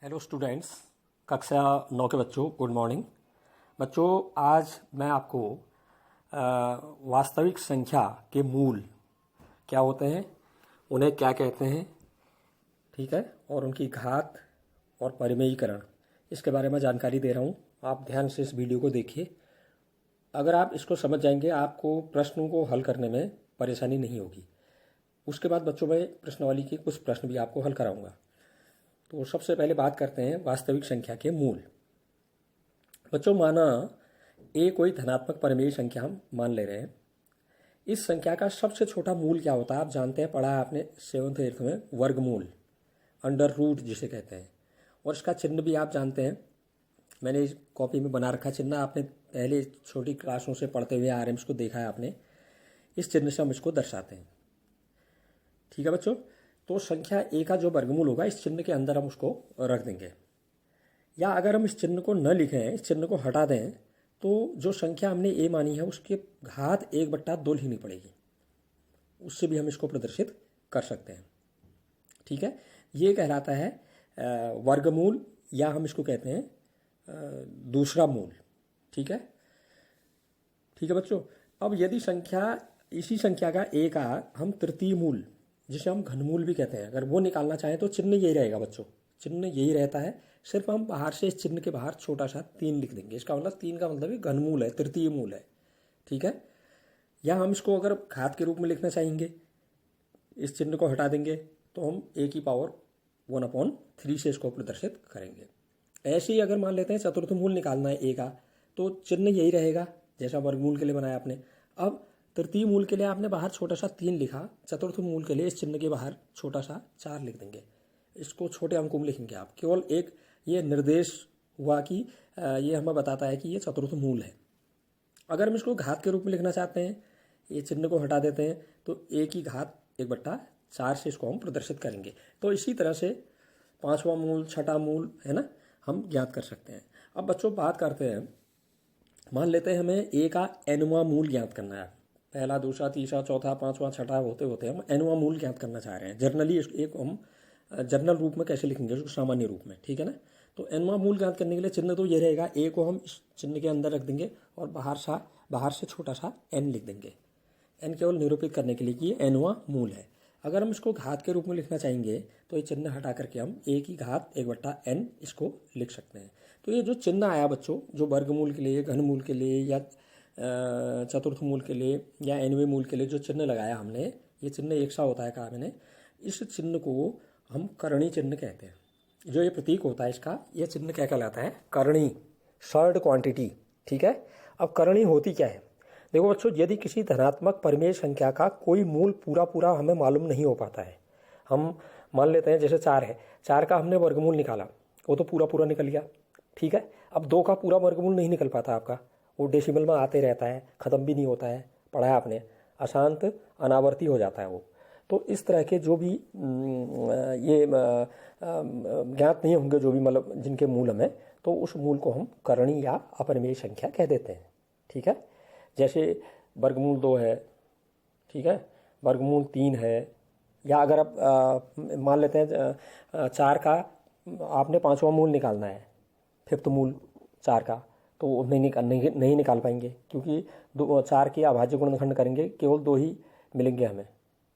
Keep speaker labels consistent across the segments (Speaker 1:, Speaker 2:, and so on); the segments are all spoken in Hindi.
Speaker 1: हेलो स्टूडेंट्स, कक्षा 9 के बच्चों, गुड मॉर्निंग। बच्चों, आज मैं आपको वास्तविक संख्या के मूल क्या होते हैं, उन्हें क्या कहते हैं, ठीक है, और उनकी घात और परिमेयीकरण, इसके बारे में जानकारी दे रहा हूँ। आप ध्यान से इस वीडियो को देखिए। अगर आप इसको समझ जाएंगे, आपको प्रश्नों को हल करने में परेशानी नहीं होगी। उसके बाद बच्चों, मैं प्रश्नावली के कुछ प्रश्न भी आपको हल कराऊंगा। तो सबसे पहले बात करते हैं वास्तविक संख्या के मूल। बच्चों, माना ए कोई धनात्मक परिमेय संख्या हम मान ले रहे हैं। इस संख्या का सबसे छोटा मूल क्या होता है? आप जानते हैं, पढ़ा है आपने 7th 8th में, वर्गमूल, अंडर रूट जिसे कहते हैं। और इसका चिन्ह भी आप जानते हैं, मैंने इस कॉपी में बना रखा चिन्ह, आपने पहले छोटी क्लासों से पढ़ते हुए आ रहे हैं, इसको देखा है आपने। इस चिन्ह से हम इसको दर्शाते हैं, ठीक है बच्चों। तो संख्या ए का जो वर्गमूल होगा, इस चिन्ह के अंदर हम उसको रख देंगे। या अगर हम इस चिन्ह को न लिखें, इस चिन्ह को हटा दें, तो जो संख्या हमने ए मानी है उसके घात 1/2 लिखनी पड़ेगी। उससे भी हम इसको प्रदर्शित कर सकते हैं, ठीक है। ये कहलाता है वर्गमूल, या हम इसको कहते हैं दूसरा मूल, ठीक है। ठीक है बच्चों। अब यदि संख्या, इसी संख्या का ए का हम तृतीय मूल, जिसे हम घनमूल भी कहते हैं, अगर वो निकालना चाहें तो चिन्ह यही रहेगा बच्चों, चिन्ह यही रहता है। सिर्फ हम बाहर से इस चिन्ह के बाहर छोटा सा 3 लिख देंगे। इसका मतलब 3 का मतलब घनमूल है, तृतीय मूल है, ठीक है। या हम इसको अगर घात के रूप में लिखना चाहेंगे, इस चिन्ह को हटा देंगे तो हम ए की पावर 1/3 से इसको प्रदर्शित करेंगे। ऐसे ही अगर मान लेते हैं चतुर्थ मूल निकालना है ए का, तो चिन्ह यही रहेगा जैसा वर्गमूल के लिए बनाया आपने। अब तृतीय मूल के लिए आपने बाहर छोटा सा 3 लिखा, चतुर्थ मूल के लिए इस चिन्ह के बाहर छोटा सा 4 लिख देंगे। इसको छोटे अंकों में लिखेंगे आप। केवल एक ये निर्देश हुआ कि ये हमें बताता है कि ये चतुर्थ मूल है। अगर हम इसको घात के रूप में लिखना चाहते हैं, ये चिन्ह को हटा देते हैं, तो ए की घात 1/4 से इसको हम प्रदर्शित करेंगे। तो इसी तरह से 5वां मूल, 6ठा मूल, है ना, हम ज्ञात कर सकते हैं। अब बच्चों बात करते हैं, मान लेते हैं हमें ए का nवां मूल ज्ञात करना है। पहला, दूसरा, तीसरा, चौथा, 5वां, 6ठा होते होते हम nवां मूल ज्ञात करना चाह रहे हैं। जनरली एक हम जनरल रूप में कैसे लिखेंगे, उसको सामान्य रूप में, ठीक है ना। तो nवां मूल ज्ञात करने के लिए चिन्ह तो ये रहेगा, ए को हम इस चिन्ह के अंदर रख देंगे और बाहर से छोटा सा n लिख देंगे। n केवल निरूपित करने के लिए कि ये nवां मूल है। अगर हम इसको घात के रूप में लिखना चाहेंगे तो ये चिन्ह हटा करके हम a की घात 1/n इसको लिख सकते हैं। तो ये जो चिन्ह आया बच्चों, जो वर्गमूल के लिए, घनमूल के लिए, या चतुर्थ मूल के लिए, या nवें मूल के लिए जो चिन्ह लगाया हमने, ये चिन्ह एक सा होता है, कहा मैंने। इस चिन्ह को हम करणी चिन्ह कहते हैं। जो ये प्रतीक होता है इसका, ये चिन्ह क्या कहलाता है? करणी, शर्ड क्वांटिटी, ठीक है। अब करणी होती क्या है? देखो बच्चों, यदि किसी धनात्मक परिमेय संख्या का कोई मूल पूरा हमें मालूम नहीं हो पाता है, हम मान लेते हैं जैसे 4 है, 4 का हमने वर्गमूल निकाला, वो तो पूरा निकल गया, ठीक है। अब 2 का पूरा वर्गमूल नहीं निकल पाता आपका, वो डेसिमल में आते रहता है, ख़त्म भी नहीं होता है, पढ़ा है आपने, अशांत अनावर्ती हो जाता है वो। तो इस तरह के जो भी ये ज्ञात नहीं होंगे, जो भी मतलब जिनके मूल हमें, तो उस मूल को हम करणी या अपरिमेय संख्या कह देते हैं, ठीक है। जैसे वर्गमूल 2 है, ठीक है, वर्गमूल 3 है। या अगर आप मान लेते हैं 4 का आपने 5वां मूल निकालना है, 5th मूल 4 का, तो वो नहीं निकाल पाएंगे, क्योंकि 4 के अभाज्य गुणनखंड करेंगे, केवल 2 ही मिलेंगे हमें।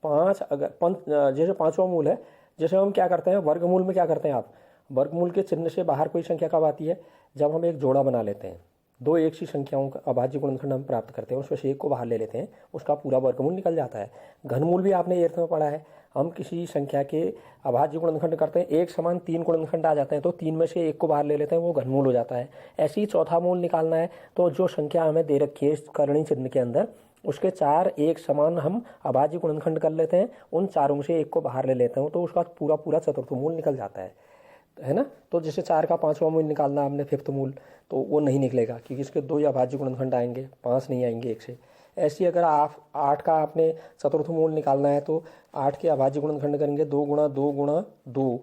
Speaker 1: 5 अगर जैसे 5वां मूल है, जैसे हम क्या करते हैं वर्गमूल में, क्या करते हैं आप, वर्गमूल के चिन्ह से बाहर कोई संख्या कब आती है? जब हम एक जोड़ा बना लेते हैं, 2 एक सी संख्याओं का अभाज्य गुणनखंड हम प्राप्त करते हैं, उसमें से एक को बाहर ले लेते हैं, उसका पूरा वर्गमूल निकल जाता है। घनमूल भी आपने 8th में पढ़ा है, हम किसी संख्या के अभाज्य गुणनखंड करते हैं, एक समान 3 गुणनखंड आ जाते हैं, तो 3 में से एक को बाहर ले लेते हैं, वो घनमूल हो जाता है। ऐसे ही चौथा मूल निकालना है, तो जो संख्या हमें दे रखी है इस करणी चिन्ह के अंदर, उसके 4 एक समान हम अभाज्य गुणनखंड कर लेते हैं, उन चारों में से एक को बाहर ले लेते हैं, तो उसका पूरा चतुर्थ मूल निकल जाता है ना। तो जैसे 4 का 5वां मूल निकालना हमने, 5th मूल, तो वो नहीं निकलेगा, क्योंकि इसके 2 ही अभाज्य गुणनखंड आएंगे, 5 नहीं आएंगे एक से। ऐसी अगर आप 8 का आपने चतुर्थ मूल निकालना है, तो 8 के अभाज्य गुणनखंड करेंगे, 2 गुणा 2 गुणा 2,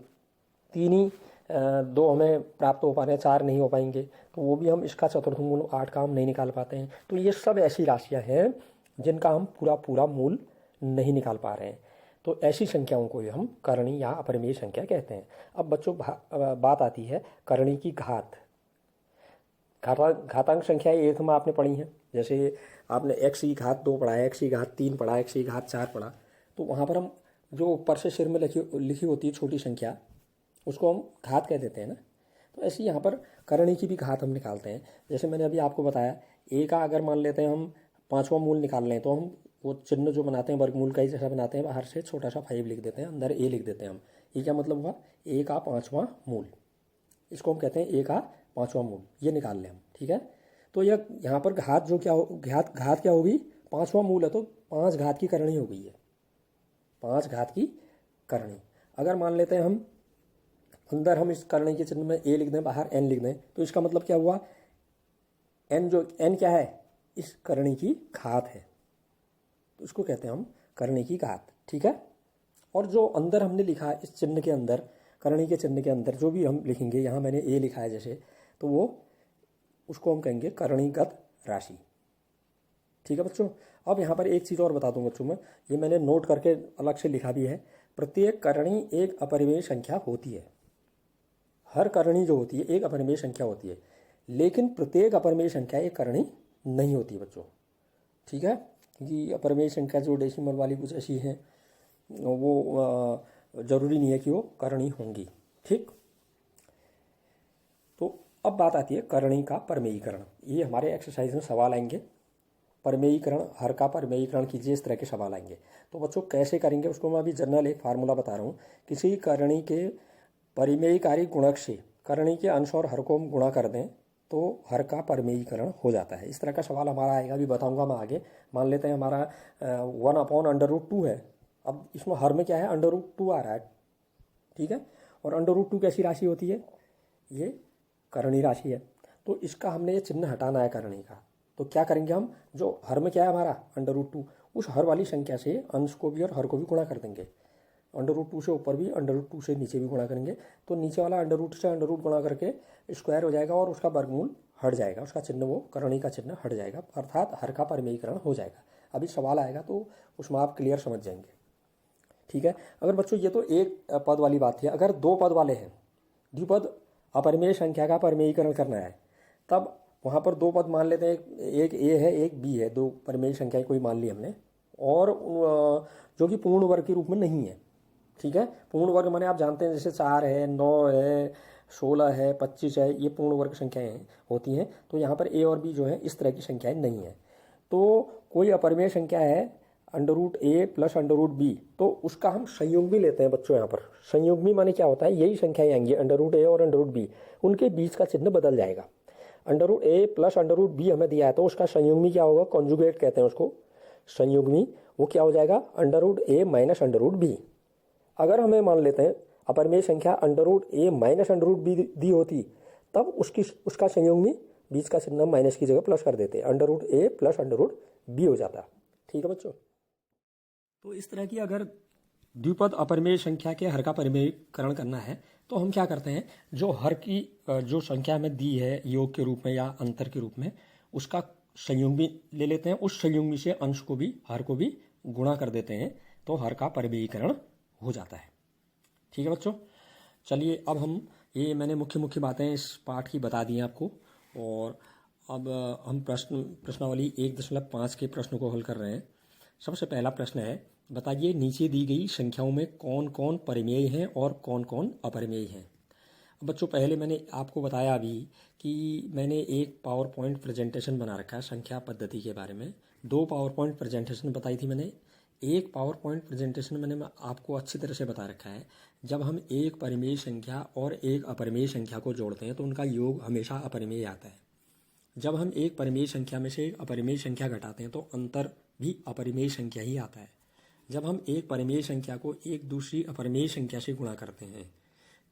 Speaker 1: 3 ही 2 हमें प्राप्त हो पा रहे हैं, 4 नहीं हो पाएंगे, तो वो भी हम इसका चतुर्थ मूल 8 का हम नहीं निकाल पाते हैं। तो ये सब ऐसी राशियाँ हैं जिनका हम पूरा मूल नहीं निकाल पा रहे हैं। तो ऐसी संख्याओं को ही हम करणी या अपरिमेय संख्या कहते हैं। अब बच्चों बात आती है करणी की घात। घातांक संख्याएं एक में आपने पढ़ी हैं, जैसे आपने x की घात 2 पढ़ा, x की घात 3 पढ़ा, x की घात 4 पढ़ा। तो वहाँ पर हम जो ऊपर से सिर में लिखी होती है छोटी संख्या, उसको हम घात कह देते हैं ना। तो ऐसे यहाँ पर करणी की भी घात हम निकालते हैं। जैसे मैंने अभी आपको बताया, a का अगर मान लेते हैं हम 5वां मूल निकाल लें, तो हम वो चिन्ह जो बनाते हैं वर्गमूल का ही जैसा बनाते हैं, बाहर से छोटा सा 5 लिख देते हैं, अंदर a लिख देते हैं हम। ये क्या मतलब हुआ? a का 5वां मूल, इसको हम कहते हैं a का 5वां मूल, ये निकाल लें हम। ठीक है, तो यह यहाँ पर घात जो क्या हो, घात क्या होगी? 5वां मूल है तो 5 घात की करणी हो गई है, 5 घात की करणी। अगर मान लेते हैं हम अंदर हम इस करणी के चिन्ह में a लिख दें, बाहर n लिख दें, तो इसका मतलब क्या हुआ? n क्या है? इस करणी की घात है, तो इसको कहते हैं हम करणी की घात। ठीक है, और जो अंदर हमने लिखा इस चिन्ह के अंदर, करणी के चिन्ह के अंदर जो भी हम लिखेंगे, यहाँ मैंने a लिखा है जैसे, तो वो उसको हम कहेंगे करणीगत राशि। ठीक है बच्चों, अब यहाँ पर एक चीज़ और बता दूँ बच्चों में, ये मैंने नोट करके अलग से लिखा भी है। प्रत्येक करणी एक अपरिमेय संख्या होती है। हर करणी जो होती है एक अपरिमेय संख्या होती है, लेकिन प्रत्येक अपरिमेय संख्या एक करणी नहीं होती बच्चों। ठीक है, क्योंकि अपरिमेय संख्या जो डेसिमल वाली कुछ ऐसी हैं, वो जरूरी नहीं है कि वो करणी होंगी। ठीक, तो अब बात आती है करणी का परमेयीकरण। ये हमारे एक्सरसाइज में सवाल आएंगे, परमेयीकरण, हर का परमेयीकरण कीजिए, इस तरह के सवाल आएंगे। तो बच्चों कैसे करेंगे उसको मैं अभी जनरल एक फार्मूला बता रहा हूँ। किसी करणी के परिमेयकारी गुणक से करणी के अंश और हर को हम गुणा कर दें तो हर का परमेयीकरण हो जाता है। इस तरह का सवाल हमारा आएगा, अभी बताऊंगा मैं आगे। मान लेते हैं हमारा 1/√2 है, अब इसमें हर में क्या है? √2 आ रहा है। ठीक है, और √2 कैसी राशि होती है? ये करणी राशि है। तो इसका हमने ये चिन्ह हटाना है करणी का, तो क्या करेंगे हम? जो हर में क्या है हमारा √2, उस हर वाली संख्या से अंश को भी और हर को भी गुणा कर देंगे। √2 से ऊपर भी, √2 से नीचे भी गुणा करेंगे, तो नीचे वाला √2 से √ गुणा करके स्क्वायर हो जाएगा और उसका वर्गमूल हट जाएगा, उसका चिन्ह, वो करणी का चिन्ह हट जाएगा, अर्थात हर का परमेयीकरण हो जाएगा। अभी सवाल आएगा तो उसमें आप क्लियर समझ जाएंगे। ठीक है, अगर बच्चों ये तो एक पद वाली बात थी। अगर 2 पद वाले हैं, द्विपद अपरिमेय संख्या का परमेयीकरण करना है, तब वहाँ पर 2 पद मान लेते हैं, एक a है एक b है, 2 परिमेय संख्याएं कोई मान ली हमने, और जो कि पूर्ण वर्ग के रूप में नहीं है। ठीक है, पूर्ण वर्ग माने आप जानते हैं, जैसे 4 है, 9 है, 16 है, 25 है, ये पूर्ण वर्ग संख्याएं होती हैं। तो यहाँ पर a और b जो है इस तरह की संख्याएं नहीं है। तो कोई अपरिमेय संख्या है √a प्लस √b, तो उसका हम संयुग्मी लेते हैं बच्चों। यहाँ पर संयुग्मी माने क्या होता है? यही संख्याएं आएंगी √a और √b, उनके बीच का चिन्ह बदल जाएगा। √a प्लस √b हमें दिया है, तो उसका संयुग्मी क्या होगा? कॉन्जुगेट कहते हैं उसको, संयुग्मी। वो क्या हो जाएगा? √a minus √b। अगर हमें मान लेते हैं अपरिमेय संख्या √a माइनस √b दी होती, तब उसका संयुग्मी बीच का चिन्ह माइनस की जगह प्लस कर देते, √a प्लस √b हो जाता। ठीक है बच्चों, तो इस तरह की अगर द्विपद अपरिमेय संख्या के हर का परिमेयीकरण करना है तो हम क्या करते हैं? जो हर की जो संख्या हमें दी है योग के रूप में या अंतर के रूप में, उसका संयुग्मी ले लेते हैं, उस संयुग्मी से अंश को भी हर को भी गुणा कर देते हैं, तो हर का परिमेयीकरण हो जाता है। ठीक है बच्चों, चलिए अब हम ये मैंने मुख्य बातें इस पाठ की बता दी हैं आपको, और अब हम प्रश्नावली 1.5 के प्रश्न को हल कर रहे हैं। सबसे पहला प्रश्न है, बताइए नीचे दी गई संख्याओं में कौन कौन परिमेय हैं और कौन कौन अपरिमेय हैं। बच्चों पहले मैंने आपको बताया अभी कि मैंने एक पावर पॉइंट प्रेजेंटेशन बना रखा है संख्या पद्धति के बारे में। 2 पावर पॉइंट प्रेजेंटेशन बताई थी मैंने। एक पावर पॉइंट प्रेजेंटेशन मैंने आपको अच्छी तरह से बता रखा है, जब हम एक परिमेय संख्या और एक अपरिमेय संख्या को जोड़ते हैं तो उनका योग हमेशा अपरिमेय आता है। जब हम एक परिमेय संख्या में से एक अपरिमेय संख्या घटाते हैं तो अंतर भी अपरिमेय संख्या ही आता है। जब हम एक परिमेय संख्या को एक दूसरी अपरिमेय संख्या से गुणा करते हैं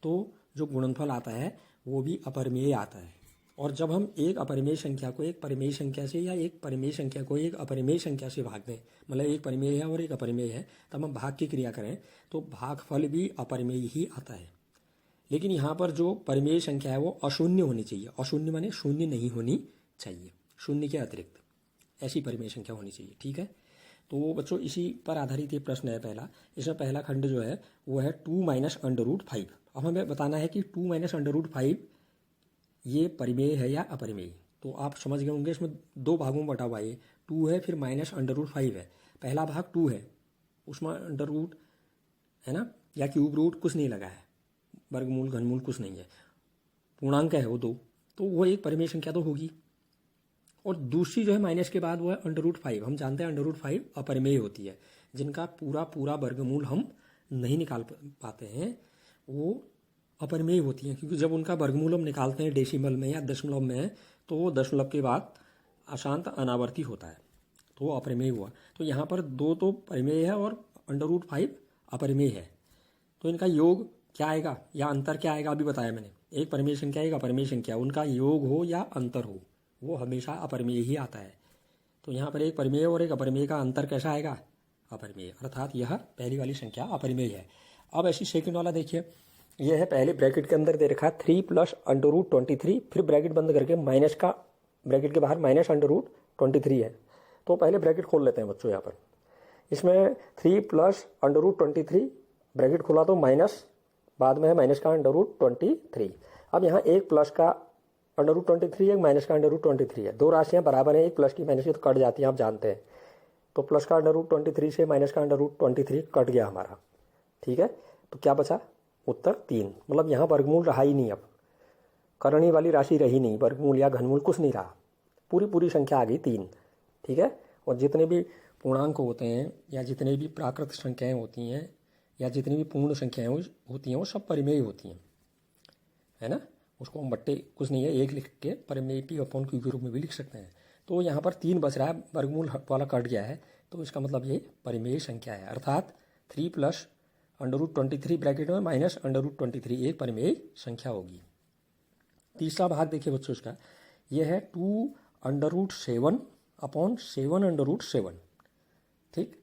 Speaker 1: तो जो गुणनफल आता है वो भी अपरिमेय आता है। और जब हम एक अपरिमेय संख्या को एक परिमेय संख्या से या एक परिमेय संख्या को एक अपरिमेय संख्या से भाग दें, मतलब एक परिमेय है और एक अपरिमेय है, तब हम भाग की क्रिया करें तो भागफल भी अपरिमेय ही आता है। लेकिन यहाँ पर जो परिमेय संख्या है वो अशून्य होनी चाहिए। अशून्य माने शून्य नहीं होनी चाहिए, शून्य के अतिरिक्त ऐसी परिमेय संख्या होनी चाहिए। ठीक है, तो बच्चों इसी पर आधारित ये प्रश्न है पहला। इसमें पहला खंड जो है वो है 2 माइनस अंडर रूट 5। अब हमें बताना है कि 2 माइनस अंडर रूट 5 ये परिमेय है या अपरिमेय। तो आप समझ गए होंगे इसमें दो भागों में बटा हुआ है, 2 है फिर माइनस अंडर रूट 5 है। पहला भाग 2 है, उसमें अंडर रूट है ना या क्यूब रूट कुछ नहीं लगा है, वर्गमूल घनमूल कुछ नहीं है, पूर्णांक है वो 2, तो वो एक परिमेय संख्या तो होगी। और दूसरी जो है माइनस के बाद वो है अंडर रूट 5। हम जानते हैं अंडर रूट 5 अपरिमेय होती है, जिनका पूरा पूरा वर्गमूल हम नहीं निकाल पाते हैं, वो अपरिमेय होती हैं। क्योंकि जब उनका वर्गमूल हम निकालते हैं डेसिमल में या दशमलव में, तो वो दशमलव के बाद अशांत अनावर्ती होता है, तो वो अपरिमेय हुआ। तो यहाँ पर 2 तो परिमेय है और अंडर रूट 5 अपरिमेय है। तो इनका योग क्या आएगा या अंतर क्या आएगा अभी बताया मैंने। एक परिमेय संख्या एक अपरिमेय संख्या, उनका योग हो या अंतर हो, वो हमेशा अपरिमेय ही आता है। तो यहाँ पर एक परिमेय और एक अपरिमेय का अंतर कैसा आएगा, अपरिमेय, अर्थात यह पहली वाली संख्या अपरिमेय है। अब ऐसी सेकंड वाला देखिए, यह है पहले ब्रैकेट के अंदर दे रखा 3 प्लस अंडर रूट 23, फिर ब्रैकेट बंद करके माइनस का, ब्रैकेट के बाहर माइनस अंडर रूट 23 है। तो पहले ब्रैकेट खोल लेते हैं बच्चों। यहाँ पर इसमें 3 प्लस अंडर रूट 23 ब्रैकेट खोला तो माइनस, बाद में है माइनस का अंडर रूट 23। अब यहाँ एक प्लस का अंडर रूट 23 एक माइनस का अंडर रूट 23 है, दो राशियाँ बराबर हैं, एक प्लस की माइनस की तो कट जाती हैं, आप जानते हैं। तो प्लस का अंडर रूट 23 से माइनस का अंडर रूट 23 कट गया हमारा, ठीक है। तो क्या बचा, उत्तर 3। मतलब यहाँ वर्गमूल रहा ही नहीं, अब करणी वाली राशि रही नहीं, वर्गमूल या घनमूल कुछ नहीं रहा, पूरी संख्या आ गई 3, ठीक है। और जितने भी पूर्णांक होते हैं या जितने भी प्राकृत संख्याएं होती हैं या जितनी भी पूर्ण संख्याएं होती हैं वो सब परिमेय होती हैं, है ना। उसको हम बट्टे कुछ नहीं है, एक लिख के परिमेय पी अपॉन क्यू के रूप में भी लिख सकते हैं। तो यहाँ पर 3 बच रहा है, वर्गमूल वाला कट गया है, तो इसका मतलब ये परिमेय संख्या है, अर्थात 3 प्लस अंडर रूट 23 ब्रैकेट में माइनस अंडर रूट 23 एक परिमेय संख्या होगी। तीसरा भाग देखिए बच्चों इसका, यह है 2 under root 7 upon 7 under root 7, ठीक।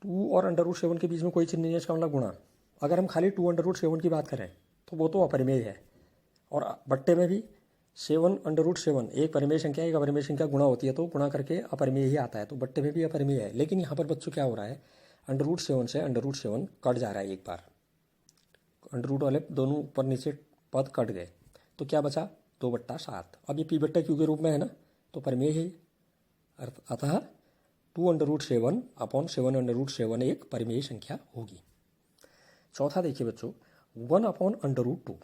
Speaker 1: 2 और अंडर रूट 7 के बीच में कोई चिन्ह नहीं है, इसका मतलब गुणा। अगर हम खाली 2 अंडर रूट 7 की बात करें तो वो तो अपरिमेय है, और बट्टे में भी 7 अंडर रूट 7 एक परिमेय संख्या एक अपरिमेय संख्या गुणा होती है, तो गुणा करके अपरिमेय ही आता है, तो बट्टे में भी अपरिमेय है। लेकिन यहाँ पर बच्चों क्या हो रहा है, अंडर रूट 7 से अंडर रूट 7 कट जा रहा है, एक बार अंडर रूट वाले दोनों ऊपर नीचे पद कट गए, तो क्या बचा 2/7। अब ये पी बट्टा क्यू के रूप में है ना, तो परिमेय है, अतः 2 under root 7 upon 7 under root 7 एक परिमेय संख्या होगी। चौथा देखिए बच्चों, 1 अपॉन अंडर रूट 2।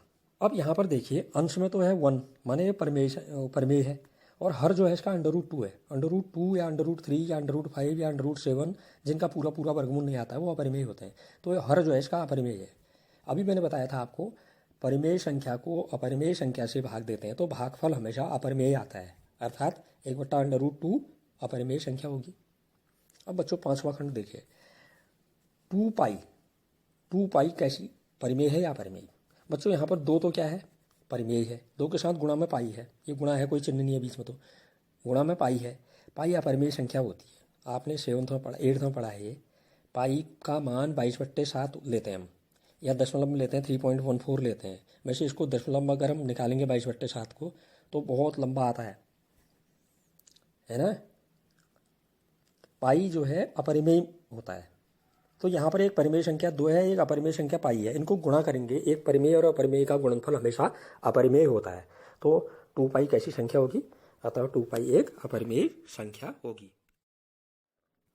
Speaker 1: अब यहाँ पर देखिए अंश में तो है 1, माने ये परिमेय है, और हर जो है इसका अंडर रूट 2 है। अंडर रूट 2 या अंडर रूट 3 या अंडर रूट 5 या अंडर रूट 7 जिनका पूरा पूरा वर्गमूल नहीं आता है वो अपरिमेय होते हैं, तो हर जो है इसका अपरिमेय है। अभी मैंने बताया था आपको, परिमेय संख्या को अपरिमेय संख्या से भाग देते हैं तो भागफल हमेशा अपरिमेय आता है, अर्थात 1/√2 अपरिमेय संख्या होगी। अब बच्चों 5वां खंड देखिए, 2 पाई कैसी परिमेय है या अपरिमेय। बच्चों यहाँ पर 2 तो क्या है, परिमेय है, 2 के साथ गुणा में पाई है, ये गुणा है, कोई चिन्ह नहीं है बीच में, तो गुणा में पाई है। पाई अपरिमेय संख्या होती है, आपने 7th में पढ़ा, 8th में पढ़ा है ये। पाई का मान 22/7 लेते हैं हम, या दशमलव में लेते हैं 3.14 लेते हैं। वैसे इसको दशमलव में अगर हम निकालेंगे 22/7 को तो बहुत लंबा आता है ना। पाई जो है अपरिमेय होता है, तो यहाँ पर एक परिमेय संख्या 2 है, एक अपरिमेय संख्या पाई है, इनको गुणा करेंगे, एक परिमेय और अपरिमेय का गुणनफल हमेशा अपरिमेय होता है, तो 2 पाई कैसी संख्या होगी, अतः 2 पाई एक अपरिमेय संख्या होगी।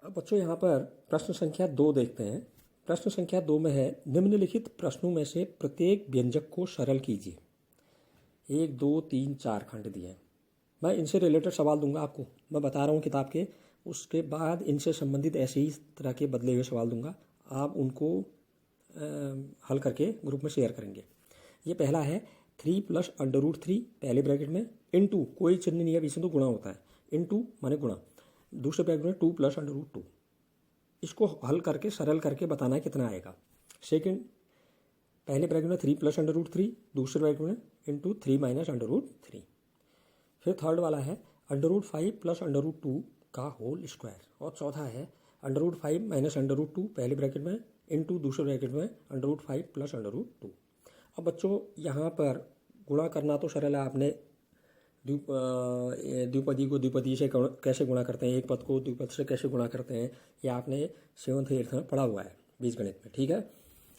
Speaker 1: अब बच्चों यहाँ पर प्रश्न संख्या 2 देखते हैं। प्रश्न संख्या 2 में है, निम्नलिखित प्रश्नों में से प्रत्येक व्यंजक को सरल कीजिए। 1 2 3 4 खंड दिए हैं, मैं इनसे रिलेटेड सवाल दूंगा आपको, मैं बता रहा हूँ किताब के, उसके बाद इनसे संबंधित ऐसे ही तरह के बदले हुए सवाल दूंगा, आप उनको हल करके ग्रुप में शेयर करेंगे। ये पहला है 3 प्लस अंडर रूट 3 पहले ब्रैकेट में इनटू, कोई चिन्ह नहीं है बीच में तो गुणा होता है, इनटू माने गुणा, दूसरे ब्रैकेट में 2 प्लस अंडर रूट 2। इसको हल करके सरल करके बताना है कितना आएगा। सेकेंड, पहले ब्रैकेट में 3 प्लस अंडर रूट 3, दूसरे ब्रैकेट में इनटू 3 माइनस अंडर रूट 3। फिर थर्ड वाला है under root 5 plus under root 2 का होल स्क्वायर, और चौथा है under root 5 minus under root 2 पहले ब्रैकेट में इनटू दूसरे ब्रैकेट में under root 5 plus under root 2। अब बच्चों यहाँ पर गुणा करना तो सरल है, आपने द्विपदी को द्विपदी से कैसे गुणा करते हैं, एक पद को द्विपद से कैसे गुणा करते हैं, ये आपने 7th 8th में पढ़ा हुआ है बीजगणित में, ठीक है।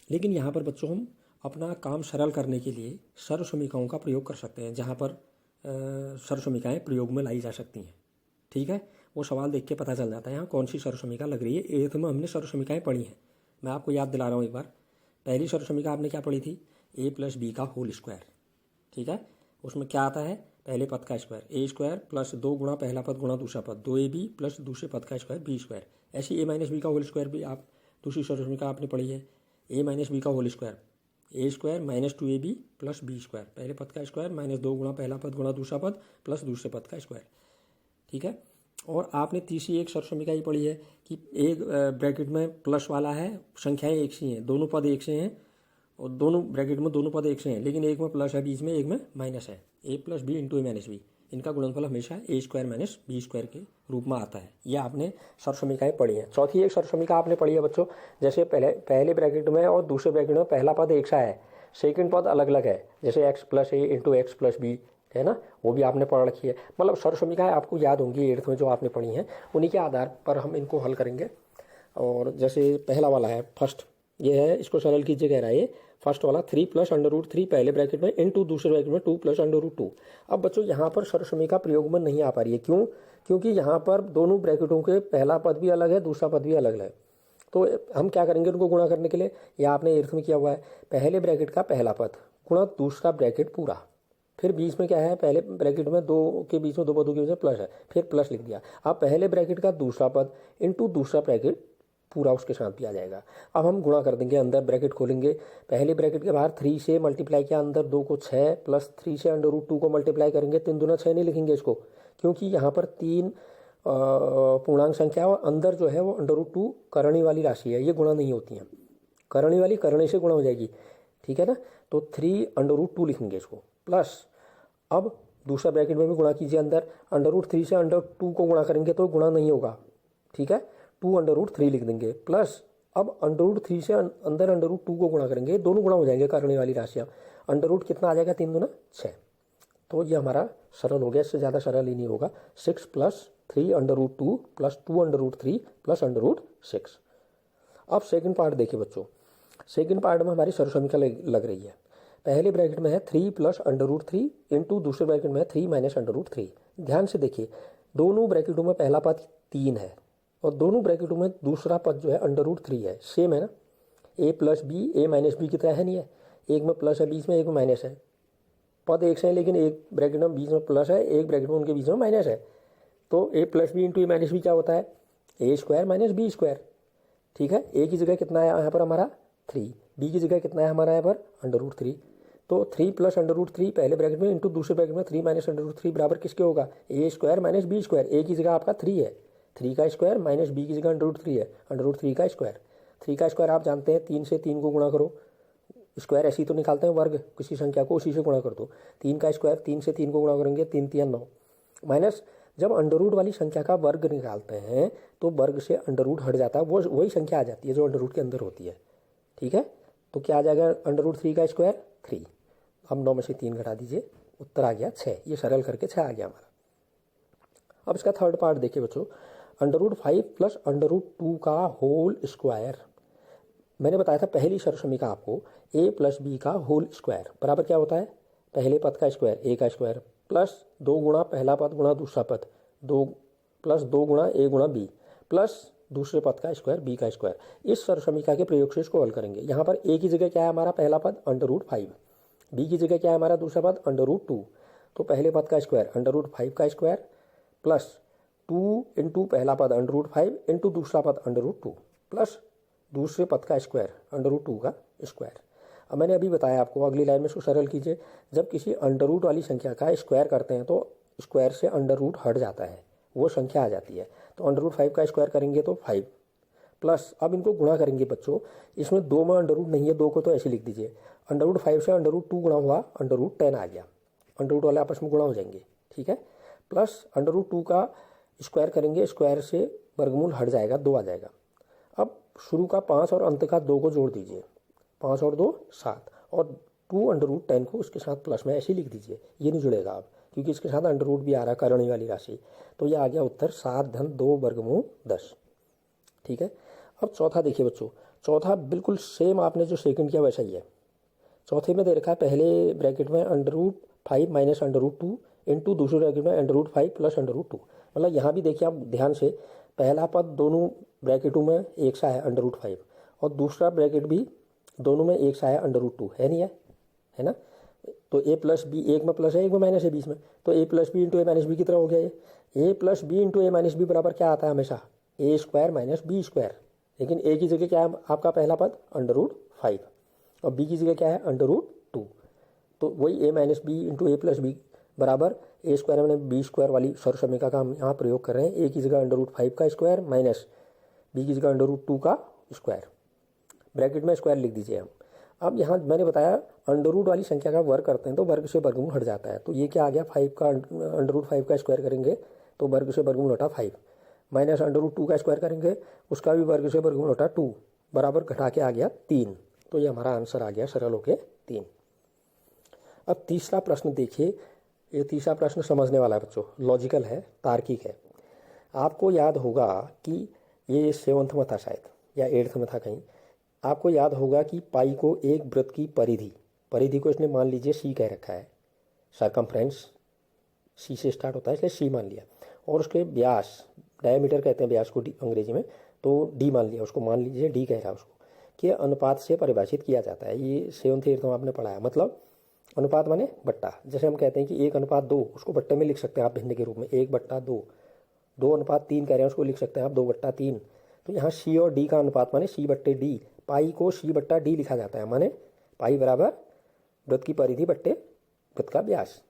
Speaker 1: लेकिन यहाँ पर बच्चों हम अपना काम सरल करने के लिए सर्वसमीकाओं का प्रयोग कर सकते हैं, जहाँ पर सर्वसमीकाएँ प्रयोग में लाई जा सकती हैं, ठीक है। वो सवाल देख के पता चल जाता है यहाँ कौन सी सर्वसमीका लग रही है। 8th में हमने सर्वसमीकाएँ पढ़ी हैं, मैं आपको याद दिला रहा हूँ एक बार। पहली सर्वसमीका आपने क्या पढ़ी थी, a + b का होल स्क्वायर, ठीक है। उसमें क्या आता है, पहले पद का स्क्वायर a स्क्वायर प्लस 2 गुणा पहला पद गुणा दूसरा पद 2ab प्लस दूसरे पद का स्क्वायर b स्क्वायर। ऐसी a - b का होल स्क्वायर भी आप दूसरी सर्वसमीका आपने पढ़ी है, a - b का whole square a square minus 2ab plus b square, पहले पद का स्क्वायर माइनस 2 गुणा पहला पद गुणा दूसरा पद प्लस दूसरे पद का स्क्वायर, ठीक है। और आपने तीसरी एक सर्वसमीका ही पढ़ी है कि एक ब्रैकेट में प्लस वाला है, संख्याएं एक सी हैं, दोनों पद एक से हैं और दोनों ब्रैकेट में दोनों पद एक से हैं, लेकिन एक में प्लस है बीच में, एक में माइनस है। a + b × a - b, इनका गुणनफल हमेशा a square minus b square के रूप में आता है। ये आपने सर्वसमीकाएं पढ़ी हैं। चौथी एक सर्वसमीका आपने पढ़ी है बच्चों, जैसे पहले ब्रैकेट में और दूसरे ब्रैकेट में पहला पद एक सा है, सेकंड पद अलग अलग है, जैसे x + a × x + b है ना, वो भी आपने पढ़ रखी है। मतलब सर्वसमीकाएं आपको याद होंगी 8th में जो आपने पढ़ी हैं, उन्हीं के आधार पर हम इनको हल करेंगे। और जैसे पहला वाला है फर्स्ट, ये है, इसको सरल कीजिए, कह रहा है ये फर्स्ट वाला 3 + √3 पहले ब्रैकेट में इनटू दूसरे ब्रैकेट में 2 + √2। अब बच्चों यहाँ पर सर्वसमीका प्रयोग में नहीं आ पा रही है, क्यों? क्योंकि यहाँ पर दोनों ब्रैकेटों के पहला पद भी अलग है, दूसरा पद भी अलग है। तो हम क्या करेंगे उनको गुणा करने के लिए, या आपने 8th में किया हुआ है, पहले ब्रैकेट का पहला पद गुणा दूसरा ब्रैकेट पूरा, फिर बीच में क्या है, पहले ब्रैकेट में दो के बीच में दो पदों के बीच में प्लस है, फिर प्लस लिख दिया। अब पहले ब्रैकेट का दूसरा पद इनटू दूसरा ब्रैकेट पूरा उसके साथ भी आ जाएगा। अब हम गुणा कर देंगे, अंदर ब्रैकेट खोलेंगे, पहले ब्रैकेट के बाहर 3 से मल्टीप्लाई किया, अंदर 2 को 6 प्लस 3 से √2 को मल्टीप्लाई करेंगे, 3 दूना 6 नहीं लिखेंगे इसको, क्योंकि यहाँ पर 3 पूर्णांक संख्या और अंदर जो है वो √2 करणी वाली राशि है, ये गुणा नहीं होती हैं, करणी वाली करणी से गुणा हो जाएगी, ठीक है ना। तो 3 √2 लिखेंगे इसको, प्लस अब दूसरा ब्रैकेट में भी गुणा कीजिए, अंदर √3 से √2 को गुणा करेंगे तो गुणा नहीं होगा, ठीक है, 2 √3 लिख देंगे, प्लस अब √3 से अंदर √2 को गुणा करेंगे, दोनों गुणा हो जाएंगे करने वाली राशियाँ, अंडर कितना आ जाएगा, 3 दूना 6। तो ये हमारा सरल हो गया, इससे ज़्यादा सरल ही नहीं होगा। 6 + 3 √2 प्लस 2 √3 प्लस √6। अब सेकंड पार्ट देखिए बच्चों, सेकंड पार्ट में हमारी सर्वसमीका लग रही है। पहले ब्रैकेट में है 3 + √3 इंटू दूसरे ब्रैकेट में है 3 - √3। ध्यान से देखिए, दोनों ब्रैकेटों में पहला पद 3 है और दोनों ब्रैकेटों में दूसरा पद जो है √3 है, सेम है ना, a + b a - b की तरह है, नहीं है, एक में प्लस है बीच में, एक में माइनस है, पद एक से है लेकिन एक ब्रैकेट में बीच में प्लस है, एक ब्रैकेट में उनके बीच में माइनस है। तो a + b × a - b क्या होता है, a square minus b square, ठीक है। a की जगह कितना है यहाँ पर हमारा 3, b की जगह कितना है हमारा यहाँ पर √3। तो 3 + √3 पहले ब्रैकेट में इंटू दूसरे ब्रैकेट में 3 - √3 बराबर किसके होगा, a square minus b square. a की जगह आपका 3 है, 3 का स्क्वायर माइनस b की जगह √3 है, √3 का स्क्वायर। 3 का स्क्वायर आप जानते हैं 3 से 3 को गुणा करो, स्क्वायर ऐसे ही तो निकालते हैं वर्ग किसी संख्या को, उसी से गुणा कर दो। 3 का स्क्वायर 3 से 3 को गुणा करेंगे, 3 × 3 = 9, माइनस जब अंडर वाली संख्या का वर्ग निकालते हैं तो वर्ग से अंडर हट जाता है, वो वही संख्या आ जाती है जो अंडर के अंदर होती है, ठीक है। तो क्या आ जाएगा, √3 का स्क्वायर 3, हम 9 में से 3 घटा दीजिए, उत्तर आ गया 6। ये सरल करके 6 आ गया हमारा। अब इसका थर्ड पार्ट देखिए बच्चों, √5 + √2 का होल स्क्वायर। मैंने बताया था पहली सर्वसमीका आपको, a + b का होल स्क्वायर बराबर क्या होता है, पहले पद का स्क्वायर a का स्क्वायर प्लस 2 गुणा पहला पद गुणा दूसरा पद, 2 प्लस 2 गुणा a गुणा b प्लस दूसरे पद का स्क्वायर b का स्क्वायर। इस सर्वसमीका के प्रयोग से इसको हल करेंगे। यहाँ पर a की जगह क्या है हमारा पहला पद √5, b की जगह क्या है हमारा दूसरा पद √2। तो पहले पद का स्क्वायर √5 का स्क्वायर प्लस 2 इंटू पहला पद √5 इंटू दूसरा पद √2 प्लस दूसरे पद का स्क्वायर √2 का स्क्वायर। अब मैंने अभी बताया आपको, अगली लाइन में इसको सरल कीजिए, जब किसी अंडर वाली संख्या का स्क्वायर करते हैं तो स्क्वायर से अंडर हट जाता है, वो संख्या आ जाती है। तो √5 का स्क्वायर करेंगे तो 5 प्लस, अब इनको गुणा करेंगे बच्चों, इसमें 2 में अंडर नहीं है, 2 को तो ऐसे लिख दीजिए, √5 से √2 गुणा हुआ, √10 आ गया, अंडर वाले आपस में गुणा हो जाएंगे, ठीक है। प्लस √2 का स्क्वायर करेंगे, स्क्वायर से वर्गमूल हट जाएगा, 2 आ जाएगा। अब शुरू का 5 और अंत का 2 को जोड़ दीजिए, 5 और 2 7, और 2 √10 को उसके साथ प्लस में ऐसे ही लिख दीजिए, ये नहीं जुड़ेगा। अब क्योंकि इसके साथ अंडर रूट भी आ रहा है करणीय वाली राशि। तो ये आ गया उत्तर 7 घन 2 वर्गमूल 10। ठीक है। अब चौथा देखिए बच्चों, चौथा बिल्कुल सेम आपने जो सेकंड किया वैसा ही है। चौथे में दे रखा है पहले ब्रैकेट में √5 माइनस √2 इंटू दूसरे ब्रैकेट में √5 प्लस √2। मतलब यहाँ भी देखिए आप ध्यान से, पहला पद दोनों ब्रैकेटों में एक सा है √5 और दूसरा ब्रैकेट भी दोनों में एक सा है √2 है नहीं है ना। तो a प्लस बी, एक में प्लस है एक में माइनस है बीच में, तो a plus B into A minus B की तरह हो गया ये। a plus B into A minus B बराबर क्या आता है हमेशा, a square minus B square. लेकिन a की जगह क्या है आपका पहला पद √5 और b की जगह क्या है √2। तो वही a minus B into A plus B बराबर a स्क्वायर मैंने बी स्क्वायर वाली सर्वसमीका का हम यहाँ प्रयोग कर रहे हैं। a की जगह √5 का स्क्वायर माइनस b की जगह √2 का स्क्वायर, ब्रैकेट में स्क्वायर लिख दीजिए हम। अब यहाँ मैंने बताया अंडर रूट वाली संख्या का वर्ग करते हैं तो वर्ग से वर्गमूल हट जाता है। तो ये क्या आ गया, 5 का √5 का स्क्वायर करेंगे तो वर्ग से वर्गमूल हटा 5, माइनस √2 का स्क्वायर करेंगे उसका भी वर्ग से वर्गमूल हटा 2, बराबर घटा के आ गया 3। तो ये हमारा आंसर आ गया सरल होके 3। अब तीसरा प्रश्न देखिए, ये तीसरा प्रश्न समझने वाला है बच्चों, लॉजिकल है, तार्किक है। आपको याद होगा कि ये 7th में था शायद या 8th में था कहीं, आपको याद होगा कि पाई को एक वृत्त की परिधि को इसने मान लीजिए सी कह रखा है, सरकमफ्रेंस सी से स्टार्ट होता है इसलिए सी मान लिया, और उसके व्यास, डायमीटर कहते हैं व्यास को अंग्रेजी में, तो डी मान लिया, उसको मान लीजिए डी कह रहा है उसको, कि अनुपात से परिभाषित किया जाता है। ये 7th 8th में आपने पढ़ा है। मतलब अनुपात माने बट्टा, जैसे हम कहते हैं कि 1:2 उसको बट्टे में लिख सकते हैं आप भिन्न के रूप में 1/2, 2:3 कह रहे हैं उसको लिख सकते हैं आप 2/3। तो यहाँ सी और डी का अनुपात माने C/D, पाई को C/D लिखा जाता है, माने पाई बराबर वृत्त की परिधि बट्टे वृत्त का व्यास।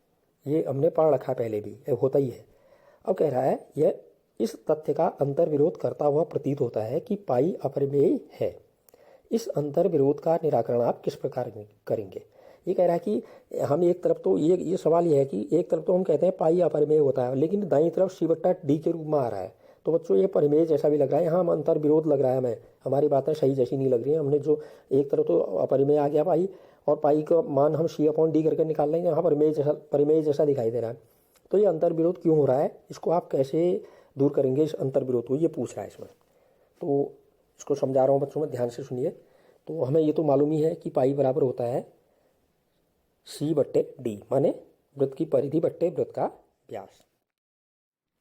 Speaker 1: ये हमने पढ़ रखा पहले भी, होता ही है। अब कह रहा है यह इस तथ्य का अंतर्विरोध करता हुआ प्रतीत होता है कि पाई अपरिमेय है। इस अंतर्विरोध का निराकरण आप किस प्रकार करेंगे। ये कह रहा है कि हम एक तरफ तो ये सवाल ये है कि एक तरफ तो हम कहते हैं पाई अपरिमेय होता है, लेकिन दाईं तरफ C/D के रूप में आ रहा है। तो बच्चों ये परिमेय जैसा भी लग रहा है, यहाँ हम अंतर विरोध लग रहा है हमें, हमारी बातें सही जैसी नहीं लग रही है। हमने जो एक तरफ तो अपरिमेय आ गया पाई, और पाई का मान हम C/D करके निकाल लेंगे, यहाँ परिमेय जैसा दिखाई दे रहा है। तो ये अंतर विरोध क्यों हो रहा है, इसको आप कैसे दूर करेंगे इस अंतर विरोध को, ये पूछ रहा है इसमें। तो इसको समझा रहा हूँ बच्चों में, ध्यान से सुनिए। तो हमें ये तो मालूम ही है कि पाई बराबर होता है C/D, माने वृत्त की परिधि बट्टे वृत्त का व्यास।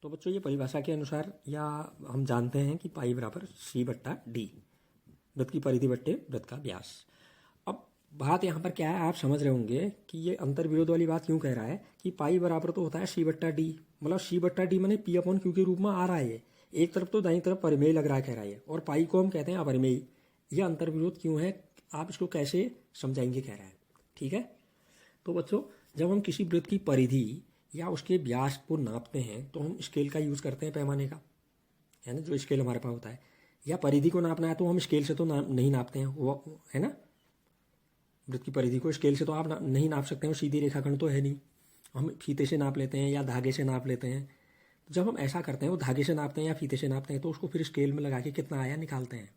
Speaker 1: तो बच्चों ये परिभाषा के अनुसार या हम जानते हैं कि पाई बराबर C/D, वृत्त की परिधि बट्टे वृत्त का व्यास। अब बात यहाँ पर क्या है, आप समझ रहे होंगे कि ये अंतर विरोध वाली बात क्यों कह रहा है कि पाई बराबर तो होता है C/D, मतलब C/D माने P/Q के रूप में आ रहा है। ये एक तरफ तो दाईं तरफ परिमेय लग रहा है कह रहा है, और पाई को हम कहते हैं अपरिमेय। यह अंतर विरोध क्यों है, आप इसको कैसे समझाएंगे कह रहा है। ठीक है। तो बच्चों जब हम किसी वृत्त की परिधि या उसके व्यास को नापते हैं तो हम स्केल का यूज़ करते हैं, पैमाने का, है ना, जो स्केल हमारे पास होता है। या परिधि को नापना है तो हम स्केल से तो नहीं नापते हैं, वो है ना, वृत्त की परिधि को स्केल से तो आप नहीं नाप सकते हैं, वो सीधी रेखाखंड तो है नहीं, हम फीते से नाप लेते हैं या धागे से नाप लेते हैं। जब हम ऐसा करते हैं, वो धागे से नापते हैं या फीते से नापते हैं, तो उसको फिर स्केल में लगा के कितना आया निकालते हैं,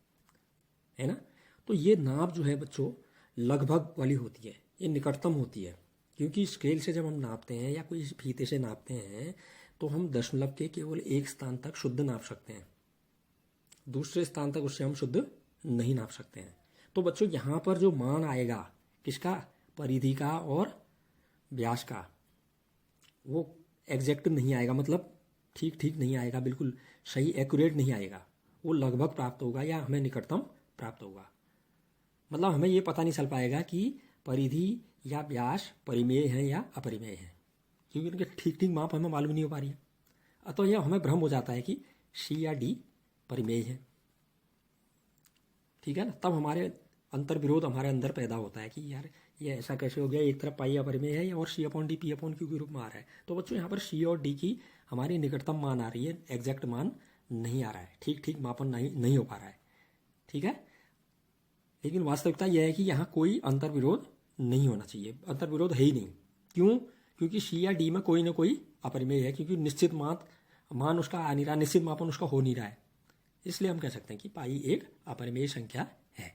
Speaker 1: है ना। तो ये नाप जो है बच्चों लगभग वाली होती है, ये निकटतम होती है, क्योंकि स्केल से जब हम नापते हैं या कोई फीते से नापते हैं तो हम दशमलव के केवल एक स्थान तक शुद्ध नाप सकते हैं, दूसरे स्थान तक उससे हम शुद्ध नहीं नाप सकते हैं। तो बच्चों यहाँ पर जो मान आएगा किसका, परिधि का और व्यास का, वो एग्जैक्ट नहीं आएगा, मतलब ठीक नहीं आएगा, बिल्कुल सही एक्यूरेट नहीं आएगा, वो लगभग प्राप्त होगा या हमें निकटतम प्राप्त होगा। मतलब हमें ये पता नहीं चल पाएगा कि परिधि या व्यास परिमेय है या अपरिमेय है, क्योंकि उनके ठीक माप हमें मालूम नहीं हो पा रही है। अतः यह हमें भ्रम हो जाता है कि C या D परिमेय है। ठीक है ना। तब हमारे अंतर विरोध हमारे अंदर पैदा होता है कि यार ये ऐसा कैसे हो गया, एक तरफ पाई अपरिमेय है और C/D P/Q के रूप में आ रहा है। तो बच्चों यहाँ पर C और D की हमारी निकटतम मान आ रही है, एग्जैक्ट मान नहीं आ रहा है, ठीक मापन नहीं हो पा रहा है। ठीक है। लेकिन वास्तविकता यह है कि यहाँ कोई अंतर विरोध नहीं होना चाहिए, अंतर विरोध है ही नहीं। क्यों, क्योंकि C या D में कोई ना कोई अपरिमेय है, क्योंकि निश्चित मान उसका आ नहीं रहा, निश्चित मापन उसका हो नहीं रहा है, इसलिए हम कह सकते हैं कि पाई एक अपरिमेय संख्या है।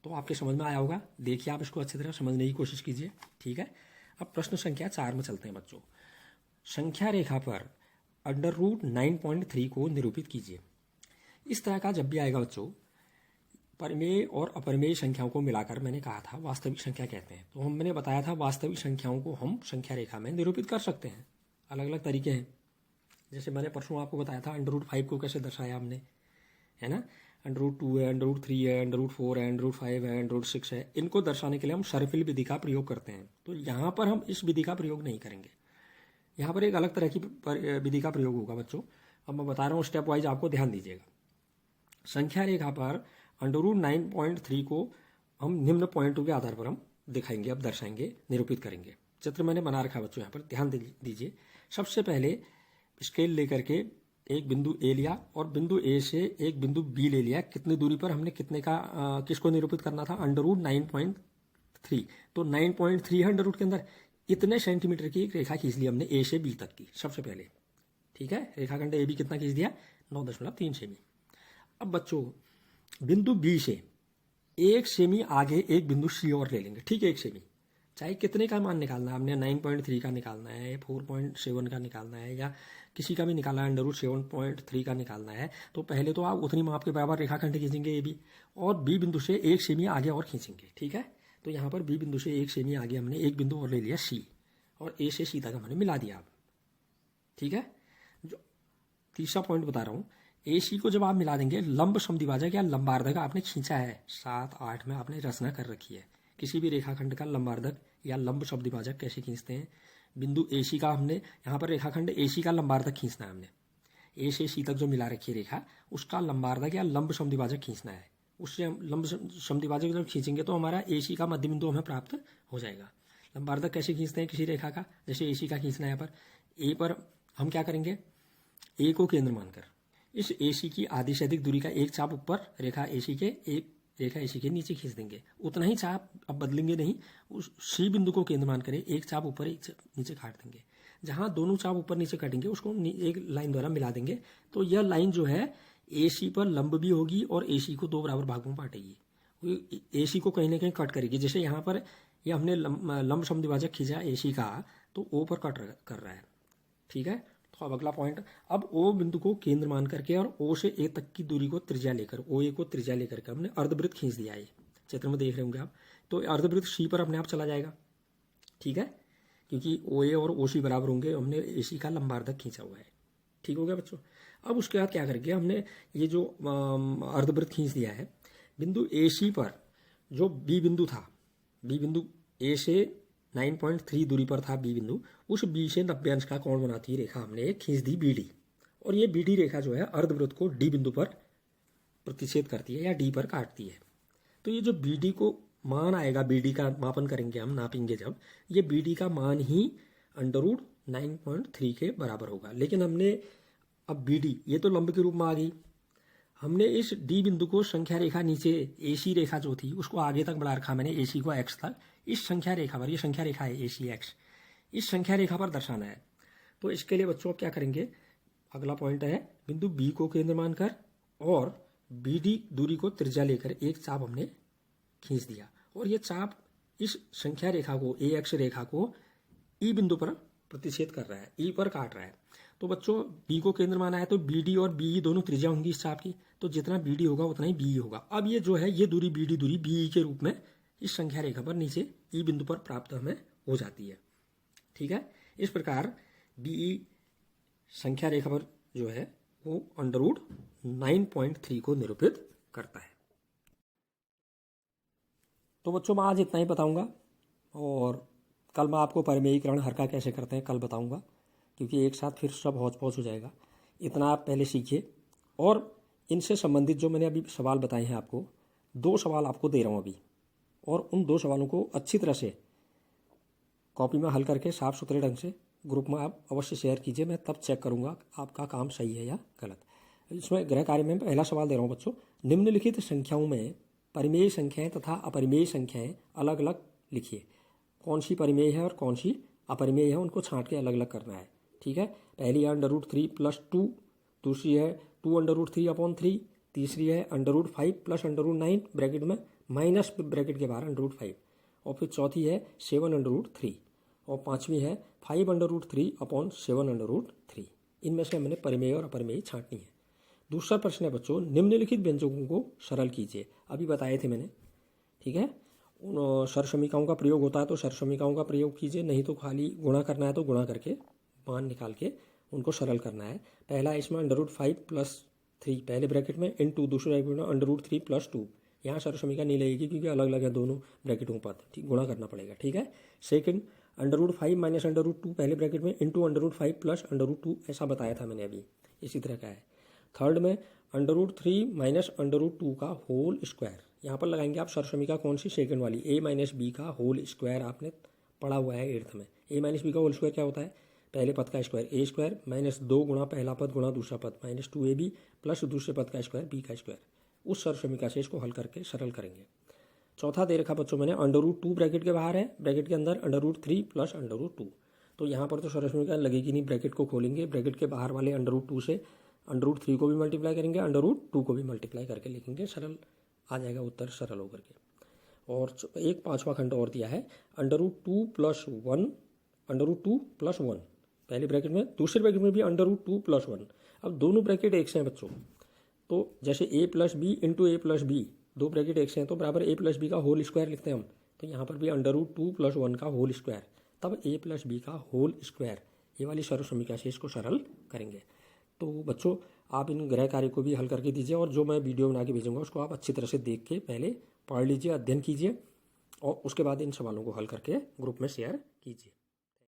Speaker 1: तो आपके समझ में आया होगा, देखिए आप इसको अच्छी तरह समझने की कोशिश कीजिए। ठीक है। अब प्रश्न संख्या 4 में चलते हैं बच्चों। संख्या रेखा पर अंडर रूट 9.3 को निरूपित कीजिए। इस तरह का जब भी आएगा बच्चों, परिमेय और अपरिमेय संख्याओं को मिलाकर मैंने कहा था वास्तविक संख्या कहते हैं। तो मैंने बताया था वास्तविक संख्याओं को हम संख्या रेखा में निरूपित कर सकते हैं। अलग अलग तरीके हैं। जैसे मैंने परसों आपको बताया था अंडर रूट 5 को कैसे दर्शाया हमने, है ना। अंडर रूट 2 है, अंडर रूट 3 है, अंडर रूट 4 है, अंडर रूट 5 है, अंडर रूट 6 है। इनको दर्शाने के लिए हम सर्पिल विधि का प्रयोग करते हैं। तो यहाँ पर हम इस विधि का प्रयोग नहीं करेंगे। यहाँ पर एक अलग तरह की विधि का प्रयोग होगा बच्चों। अब मैं बता रहा हूँ स्टेप वाइज, आपको ध्यान दीजिएगा। संख्या रेखा पर अंडर रूट 9.3 को हम निम्न पॉइंटों के आधार पर हम दिखाएंगे, अब दर्शाएंगे, निरूपित करेंगे। चित्र मैंने बना रखा है बच्चों, यहाँ पर ध्यान दीजिए। सबसे पहले स्केल लेकर के एक बिंदु ए लिया और बिंदु ए से एक बिंदु बी ले लिया। कितनी दूरी पर हमने कितने का किसको निरूपित करना था? Under root 9.3। तो 9.3 है अंडर रूट के अंदर, इतने सेंटीमीटर की एक रेखा खींच ली हमने ए से बी तक की सबसे पहले। ठीक है, रेखाखंड ए बी कितना खींच दिया? 9.3 सेमी। अब बच्चों बिंदु बी से 1 सेमी आगे एक बिंदु सी और ले लेंगे। ठीक है, 1 सेमी, चाहे कितने का मान निकालना है हमने, 9.3 का निकालना है, 4.7 का निकालना है, या किसी का भी निकालना है, अंडर रूट 7.3 का निकालना है। तो पहले तो आप उतनी माप के बराबर रेखाखंड खींचेंगे ए बी, और बी बिंदु से 1 सेमी आगे और खींचेंगे। ठीक है, तो यहाँ पर बी बिंदु से 1 सेमी आगे हमने एक बिंदु और ले लिया सी, और ए से सी तक हमने मिला दिया। ठीक है, जो तीसरा पॉइंट बता रहा हूँ, ए सी को जब आप मिला देंगे, लंब समद्विभाजक या लंबार्धक आपने खींचा है 7-8 में आपने रचना कर रखी है। किसी भी रेखाखंड का लंबार्धक या लंब समद्विभाजक कैसे खींचते हैं? बिंदु ए सी का हमने यहाँ पर रेखाखंड ए सी का लंबार्धक खींचना है हमने। ए से सी तक जो मिला रखी है रेखा, उसका लंबार्धक या लंब समद्विभाजक खींचना है। उससे हम लंब समद्विभाजक जब खींचेंगे तो हमारा ए सी का मध्य बिंदु हमें प्राप्त हो जाएगा। लंबार्धक कैसे खींचते हैं किसी रेखा का? जैसे ए सी का खींचना है यहाँ पर, ए पर हम क्या करेंगे? ए को केंद्र मानकर इस ए सी की आधी से अधिक दूरी का एक चाप ऊपर रेखा ए सी के, एक रेखा ए सी के नीचे खींच देंगे। उतना ही चाप अब बदलेंगे नहीं, उस सी बिंदु को केंद्र मान करें, एक चाप ऊपर एक नीचे काट देंगे। जहां दोनों चाप ऊपर नीचे काटेंगे उसको एक लाइन द्वारा मिला देंगे। तो यह लाइन जो है ए सी पर लंब भी होगी और ए सी को 2 बराबर भागों में बांटेगी। ए सी को कहीं ना कहीं कट करेगी। जैसे यहाँ पर ये हमने लंब समद्विभाजक खींचा ए सी का, तो ओ पर कट कर रहा है। ठीक है, तो अब अगला पॉइंट, अब ओ बिंदु को केंद्र मान करके और ओ से ए तक की दूरी को त्रिज्या लेकर, ओ ए को त्रिज्या लेकर के हमने अर्धवृत्त खींच दिया है। चित्र में देख रहे होंगे आप। तो अर्धवृत्त सी पर अपने आप चला जाएगा। ठीक है, क्योंकि ओ ए और ओ सी बराबर होंगे, हमने ए सी का लंबार्धक खींचा हुआ है। ठीक हो गया बच्चों। अब उसके बाद क्या करेंगे, हमने ये जो अर्धवृत्त खींच दिया है, बिंदु ए सी पर जो बी बिंदु था, बी बिंदु ए से 9.3 दूरी पर था बी बिंदु, उस बी से 90 अंश का कोण बनाती रेखा हमने एक खींच दी बी डी। और ये बी डी रेखा जो है अर्धवृत्त को डी बिंदु पर प्रतिच्छेद करती है या डी पर काटती है। तो ये जो बी डी को मान आएगा, बी डी का मापन करेंगे हम, नापेंगे जब, ये बी डी का मान ही अंडर रूट 9.3 के बराबर होगा। लेकिन हमने अब बी डी ये तो लंब के रूप में आ गई, हमने इस डी बिंदु को संख्या रेखा नीचे ए सी रेखा जो थी उसको आगे तक बढ़ा रखा मैंने, ए सी को एक्स तक। इस संख्या रेखा पर, ये संख्या रेखा है ए सी एक्स, इस संख्या रेखा पर दर्शाना है। तो इसके लिए बच्चों क्या करेंगे, अगला पॉइंट है बिंदु बी को केंद्र मानकर और बी डी दूरी को त्रिज्या लेकर एक चाप हमने खींच दिया, और ये चाप इस संख्या रेखा को, ए एक्स रेखा को ई बिंदु पर प्रतिच्छेद कर रहा है, ई पर काट रहा है। तो बच्चों बी को केंद्र माना है, तो बी डी और बी दोनों त्रिज्या होंगी इस चाप की, तो जितना बी डी होगा उतना ही बी होगा। अब ये जो है ये दूरी बी डी दूरी बी के रूप में इस संख्या रेखा पर नीचे ई बिंदु पर प्राप्त हमें हो जाती है। ठीक है, इस प्रकार बी संख्या रेखा पर जो है वो अंडर रूट 9.3 को निरूपित करता है। तो बच्चों मैं आज इतना ही बताऊंगा, और कल मैं आपको परिमेयीकरण हर का कैसे करते हैं कल बताऊंगा, क्योंकि एक साथ फिर सब हौच पौच हो जाएगा। इतना आप पहले सीखिए, और इनसे संबंधित जो मैंने अभी सवाल बताए हैं आपको, 2 सवाल आपको दे रहा हूँ अभी, और उन 2 सवालों को अच्छी तरह से कॉपी में हल करके साफ सुथरे ढंग से ग्रुप में आप अवश्य शेयर कीजिए। मैं तब चेक करूँगा आपका काम सही है या गलत। इसमें गृह कार्य में पहला सवाल दे रहा हूँ बच्चों, निम्नलिखित संख्याओं में परिमेय संख्याएं तथा अपरिमेय संख्याएं अलग अलग लिखिए। कौन सी परिमेय है और कौन सी अपरिमेय है, उनको छांट के अलग अलग करना है। ठीक है, पहली है अंडर रूट 3 + 2, दूसरी है 2 अंडर रूट 3/3, तीसरी है under root 5 + under root 9 bracket में माइनस ब्रैकेट के बाहर अंडर रूट 5, और फिर चौथी है 7 अंडर रूट 3। और पाँचवीं है 5√3/7√3। इनमें से हमने परिमेय और अपरिमेय छांटनी है। दूसरा प्रश्न है बच्चों, निम्नलिखित व्यंजकों को सरल कीजिए। अभी बताए थे मैंने, ठीक है। सरसमीकाओं का प्रयोग होता है तो सरसमीकाओं का प्रयोग कीजिए, नहीं तो खाली गुणा करना है तो गुणा करके मान निकाल के उनको सरल करना है। पहला इसमें √5+3 पहले ब्रैकेट में इंटू दूसरे ब्रैकेट में √3+2। यहाँ सरसमीका नहीं लगेगी क्योंकि अलग अलग है दोनों ब्रैकेटों पद, ठीक, गुणा करना पड़ेगा, ठीक है। सेकंड √5 - √2 पहले ब्रैकेट में इंटू √5 + √2, ऐसा बताया था मैंने अभी, इसी तरह का है। थर्ड में √3 - √2 का होल स्क्वायर, यहाँ पर लगाएंगे आप सरसमीका कौन सी, सेकंड वाली, a - b का होल स्क्वायर आपने पढ़ा हुआ है 8th में। a - b का होल स्क्वायर क्या होता है, पहले पद का स्क्वायर a स्क्वायर -2 गुणा पहला पद गुणा दूसरा पद -2ab प्लस दूसरे पद का स्क्वायर b का स्क्वायर। उस सरसमीका से इसको हल करके सरल करेंगे। चौथा दे रखा बच्चों मैंने √2 ब्रैकेट के बाहर है, ब्रैकेट के अंदर √3 + √2। तो यहाँ पर तो सरसमीका लगेगी नहीं, ब्रैकेट को खोलेंगे, ब्रैकेट के बाहर वाले √2 से √3 को भी मल्टीप्लाई करेंगे, √2 को भी मल्टीप्लाई करके लिखेंगे, सरल आ जाएगा उत्तर सरल होकर के। और एक पांचवा खंड और दिया है √2 + 1 √2 + 1 पहले ब्रैकेट में, दूसरे ब्रैकेट में भी √2 + 1। अब दोनों ब्रैकेट एक से हैं बच्चों, तो जैसे a + b into a + b, दो ब्रैकेट एक से हैं तो बराबर a + b का होल स्क्वायर लिखते हैं हम। तो यहाँ पर भी √2 + 1 का होल स्क्वायर, तब a + b का होल स्क्वायर, ये वाली सरसमीका से इसको सरल करेंगे। तो बच्चों आप इन गृह कार्य को भी हल करके दीजिए, और जो मैं वीडियो बना के भेजूंगा उसको आप अच्छी तरह से देख के पहले पढ़ लीजिए, अध्ययन कीजिए, और उसके बाद इन सवालों को हल करके ग्रुप में शेयर कीजिए।